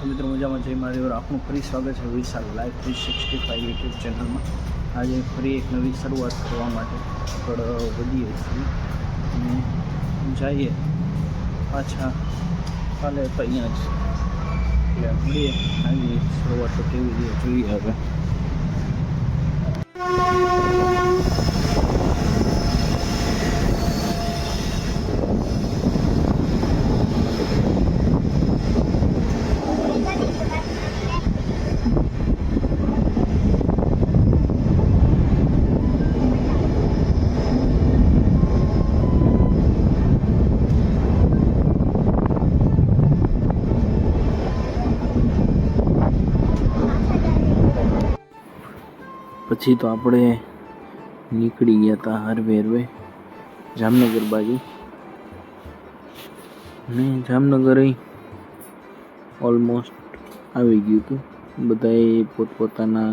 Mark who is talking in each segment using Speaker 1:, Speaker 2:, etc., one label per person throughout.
Speaker 1: છો મિત્રો? મજામાં? જય મહાદેવ. આપનું ફરી સ્વાગત છે વિશાલ લાઈવ 365 યુટ્યુબ ચેનલમાં. આજે ફરી એક નવી શરૂઆત કરવા માટે આગળ વધીએ છીએ અને જઈએ પાછા કાલે તો અહીંયા જ એટલે મળીએ. આજે શરૂઆત તો કેવી રીતે જોઈએ હવે. પછી તો આપણે નીકળી ગયા હતા હરવે જામનગર બાજુ, ને જામનગર ઓલમોસ્ટ આવી ગયું હતું. બધાએ પોતપોતાના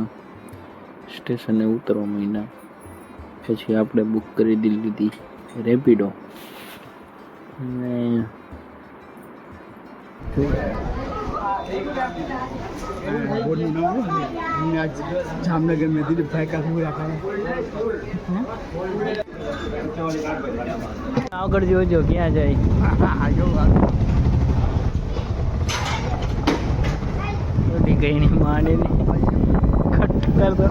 Speaker 1: સ્ટેશને ઉતરવા માંડ્યા. પછી આપણે બુક કરી દીધી હતી રેપિડો, ને
Speaker 2: जामनगर में दिलीप भाई का पूरा
Speaker 1: આગળ જોજો ક્યાં જાય. બધી કઈ નહીં માને ખટ કરતો.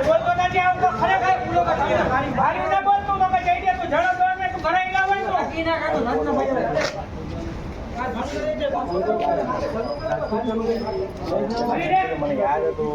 Speaker 3: बोलतो નથી આવતો ખરેખર ભૂલો કે ભારી ના બોલતો તો કે જઈ દે તું જણો તો ને તું ઘરે ના હોય તો કી ના કાતો ધન ના ભાઈ મને યાદ હતું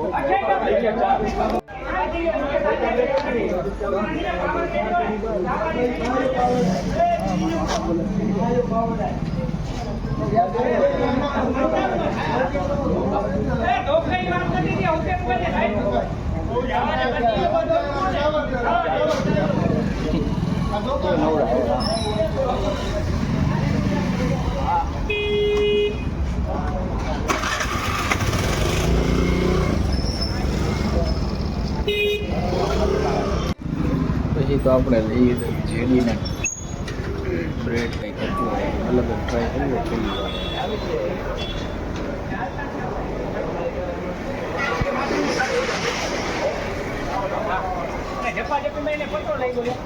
Speaker 1: પછી તો આપણે લઈએ જેડીને બ્રેડ કંઈક હતું અલગ ટ્રાય કરીએ પેલી વાર.
Speaker 3: જપ્પા મેને ફોટો લઈ ગયો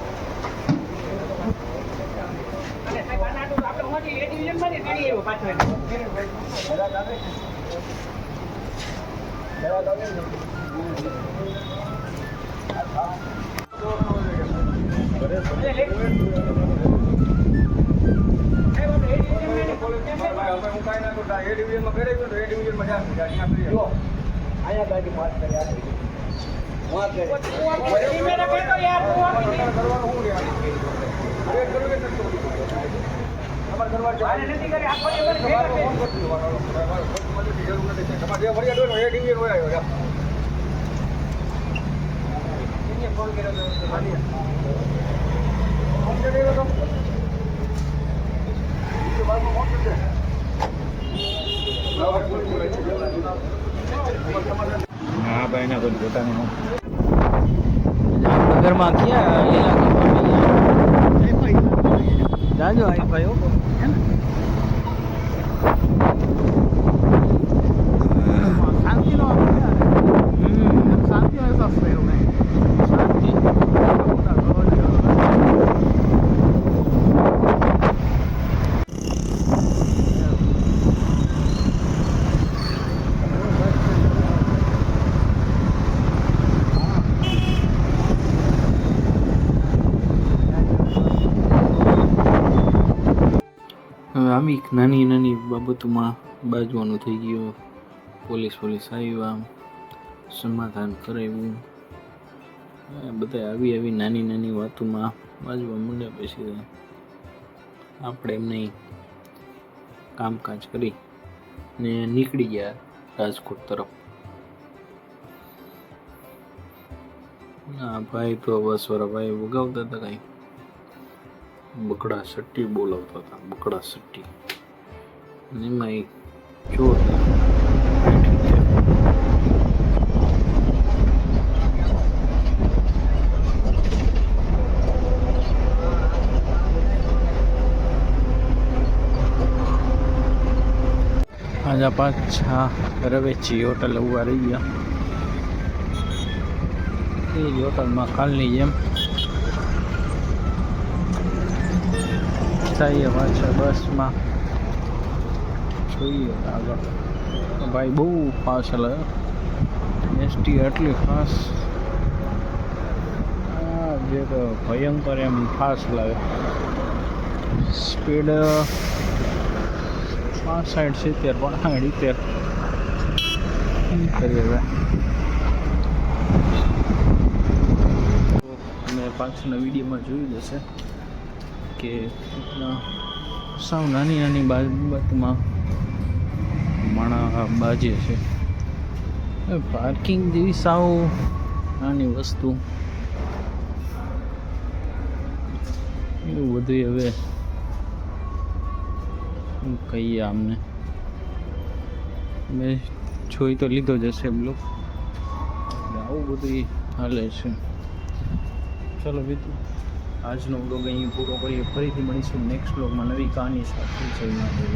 Speaker 3: અને સાહેબ આનાડું આપણે મોટી એ ડિવિઝન માં ને કરી આવ્યો પાછો અહીંયા ગાડી પાસ કરી આપી
Speaker 2: हाँ भाई ना कुछ होता नहीं हूँ
Speaker 1: જામનગરમાં ક્યાં જાજો આઈ ભાઈ હે ને શાંતિનો શાંતિનો અહેસાસ થયો નહીં. શાંતિ આવી નાની નાની બાબતોમાં બાજવાનું થઈ ગયું. પોલીસ આવ્યા, સમાધાન કરાવ્યું. બધા આવી નાની નાની વાતોમાં બાજવા માંડ્યા. પછી આપણે એમને કામકાજ કરી ને નીકળી ગયા રાજકોટ તરફ. ભાઈ તો બસવાળા ભાઈ વગાવતા હતા કાંઈ બકડા સટ્ટી બોલાવતા હતા. બકડા સટ્ટી એમાં એક જોરદાર આજે પાછા રવેચી હોટલ ઉભા રહી ગયા. એ જ હોટલમાં કાલની જેમ જઈએ પાછા બસમાં. જોઈએ આગળ. ભાઈ બહુ ફાસ્ટ હલાવે. એસટી એટલી ફાસ્ટ, જે તો ભયંકર એમ ફાસ્ટ હલાવે. સ્પીડ 65 70 કરીએ હવે. તમે પાછળના વિડીયોમાં જોયું જશે કે સાવ નાની બાબતમાં માણસ બાજે છે. પાર્કિંગ જેવી સાવ નાની વસ્તુ એવું બધું હવે શું કહીએ આમને. મેં જોઈ તો લીધો જ હશે બ્લોગ. આવું બધું હાલે છે. ચલો બીજું આજનો બ્લોગ અહીં પૂરો કરીએ. ફરીથી મળીશું નેક્સ્ટ બ્લોગમાં નવી કહાની સાથે. જય માધવ.